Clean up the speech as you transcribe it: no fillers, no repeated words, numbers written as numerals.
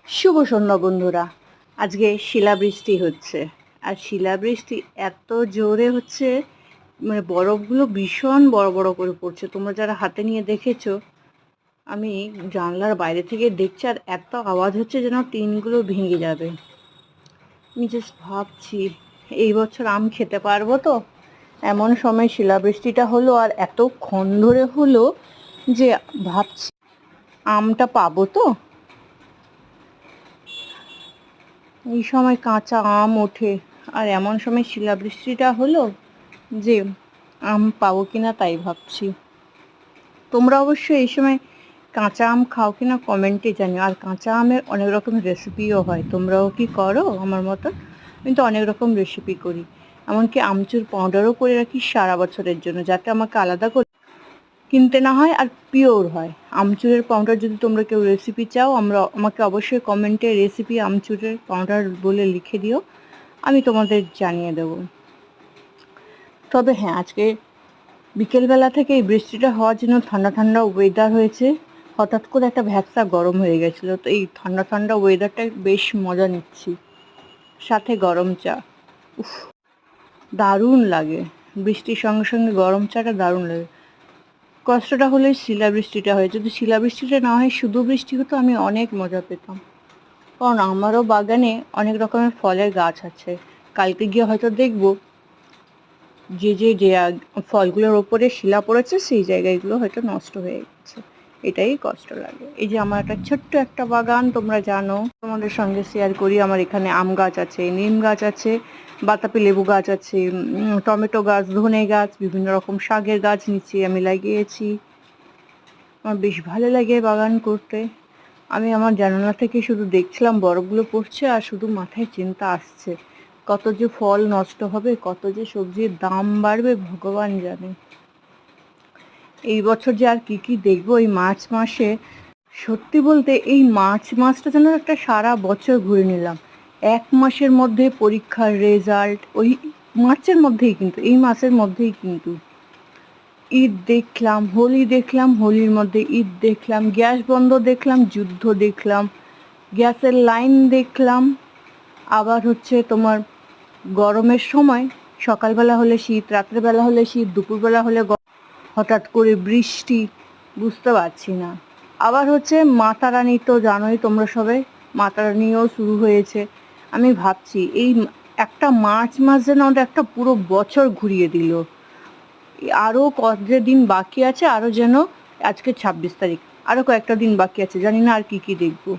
শুভ সন্ধ্যা বন্ধুরা। আজকে শিলাবৃষ্টি হচ্ছে, আর শিলাবৃষ্টি এত জোরে হচ্ছে, মানে বরফগুলো ভীষণ বড় বড় করে পড়ছে। তোমরা যারা হাতে নিয়ে দেখেছো, আমি জানলার বাইরে থেকে দেখছি আর এত আওয়াজ হচ্ছে যেন টিনগুলো ভেঙে যাবে। আমি জাস্ট ভাবছি এই বছর আম খেতে পারবো তো। এমন সময় শিলাবৃষ্টিটা হলো, আর এতক্ষণ ধরে হলো যে ভাবছি আমটা পাবো তো। এই সময় কাঁচা আম ওঠে, আর এমন সময় শিলাবৃষ্টিটা হলো যে আম পাবো কিনা তাই ভাবছি। তোমরা অবশ্যই এই সময় কাঁচা আম খাও কিনা কমেন্টে জানিও। আর কাঁচা আমের অনেক রকম রেসিপিও হয়, তোমরাও কি করো আমার মতো? আমি তো অনেক রকম রেসিপি করি, এমনকি আমচুর পাউডারও করে রাখি সারা বছরের জন্য, যাতে আমাকে আলাদা করে কিনতে না হয় আর পিওর হয়। আমচুরের পাউডার যদি তোমরা কেউ রেসিপি চাও, আমাকে অবশ্যই কমেন্টে রেসিপি আমচুরের পাউডার বলে লিখে দিও, আমি তোমাদের জানিয়ে দেব। তবে হ্যাঁ, আজকে বিকেলবেলা থেকে এই বৃষ্টিটা হওয়ার জন্য ঠান্ডা ঠান্ডা ওয়েদার হয়েছে। হঠাৎ করে একটা ভ্যাপসা গরম হয়ে গেছিলো, তো এই ঠান্ডা ঠান্ডা ওয়েদারটায় বেশ মজা নিচ্ছি, সাথে গরম চা। উফ, দারুণ লাগে। বৃষ্টির সঙ্গে সঙ্গে গরম চাটা দারুণ লাগে। কষ্টটা হলে শিলাবৃষ্টিটা হয়, যদি শিলাবৃষ্টিটা না হয় শুধু বৃষ্টি হতো, আমি অনেক মজা পেতাম। কারণ আমারও বাগানে অনেক রকমের ফলের গাছ আছে। কালকে গিয়ে হয়তো দেখবো যে ফলগুলোর ওপরে শিলা পড়েছে, সেই জায়গাগুলো হয়তো নষ্ট হয়ে গেছে। এটাই কষ্ট লাগে। এই যে আমার একটা ছোট্ট একটা বাগান, তোমরা জানো, তোমাদের সঙ্গে শেয়ার করি। আমার এখানে আম গাছ আছে, নিম গাছ আছে, বাতাবি লেবু গাছ আছে, টমেটো গাছ, ধনে গাছ, বিভিন্ন রকম শাকের গাছ নিচে আমি লাগিয়েছি। আমার বেশ ভালো লাগে বাগান করতে। আমি আমার জানালা থেকে শুধু দেখছিলাম বরফগুলো পড়ছে, আর শুধু মাথায় চিন্তা আসছে কত যে ফল নষ্ট হবে, কত যে সবজির দাম বাড়বে, ভগবান জানে। এই বছর যে আর কি কি দেখবো এই মার্চ মাসে। সত্যি বলতে এই মার্চ মাসটা যেন একটা সারা বছর ঘুরে নিলাম। এক মাসের মধ্যে পরীক্ষার রেজাল্ট, ওই মার্চের মধ্যেই, কিন্তু এই মাসের মধ্যেই কিন্তু ঈদ দেখলাম, হোলি দেখলাম, হোলির মধ্যে ঈদ দেখলাম, গ্যাস বন্ধ দেখলাম, যুদ্ধ দেখলাম, গ্যাসের লাইন দেখলাম। আবার হচ্ছে তোমার গরমের সময় সকালবেলা হলে শীত, রাত্রেবেলা হলে শীত, দুপুরবেলা হলে হঠাৎ করে বৃষ্টি, বুঝতে পারছি না। আবার হচ্ছে মাতা রানী, তো জানোই তোমরা সবাই, মাতা রানীও শুরু হয়েছে। আমি ভাবছি এই একটা মার্চ মাস যেন আমাদের একটা পুরো বছর ঘুরিয়ে দিল। আরও কয়েকটা দিন বাকি আছে, আরও যেন, আজকে 26 তারিখ, আরও কয়েকটা দিন বাকি আছে, জানি না আর কি কি দেখবো।